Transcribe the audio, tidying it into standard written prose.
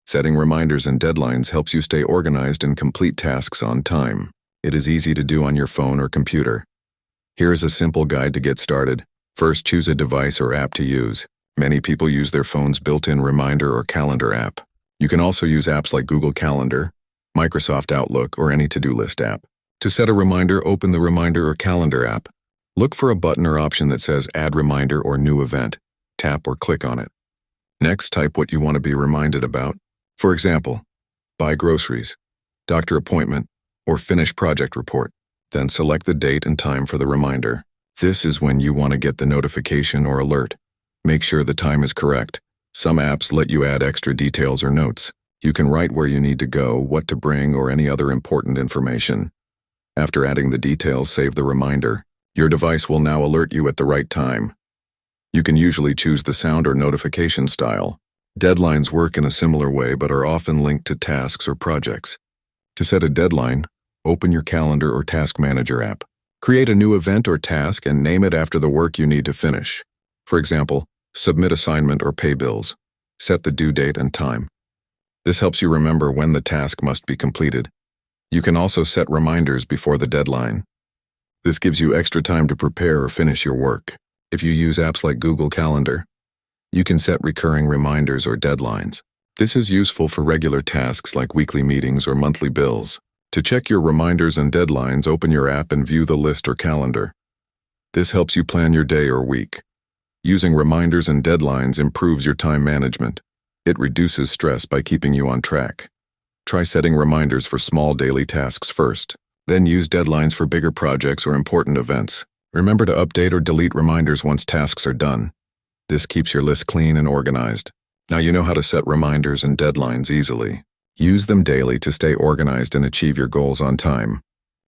Setting reminders and deadlines helps you stay organized and complete tasks on time. It is easy to do on your phone or computer. Here is a simple guide to get started. First, choose a device or app to use. Many people use their phone's built-in reminder or calendar app. You can also use apps like Google Calendar, Microsoft Outlook, or any to-do list app. To set a reminder, open the Reminder or Calendar app. Look for a button or option that says Add Reminder or New Event. Tap or click on it. Next, type what you want to be reminded about. For example, buy groceries, doctor appointment, or finish project report. Then select the date and time for the reminder. This is when you want to get the notification or alert. Make sure the time is correct. Some apps let you add extra details or notes. You can write where you need to go, what to bring, or any other important information. After adding the details, save the reminder. Your device will now alert you at the right time. You can usually choose the sound or notification style. Deadlines work in a similar way but are often linked to tasks or projects. To set a deadline, open your Calendar or Task Manager app. Create a new event or task and name it after the work you need to finish. For example, submit assignment or pay bills. Set the due date and time. This helps you remember when the task must be completed. You can also set reminders before the deadline. This gives you extra time to prepare or finish your work. If you use apps like Google Calendar, you can set recurring reminders or deadlines. This is useful for regular tasks like weekly meetings or monthly bills. To check your reminders and deadlines, open your app and view the list or calendar. This helps you plan your day or week. Using reminders and deadlines improves your time management. It reduces stress by keeping you on track. Try setting reminders for small daily tasks first. Then use deadlines for bigger projects or important events. Remember to update or delete reminders once tasks are done. This keeps your list clean and organized. Now you know how to set reminders and deadlines easily. Use them daily to stay organized and achieve your goals on time.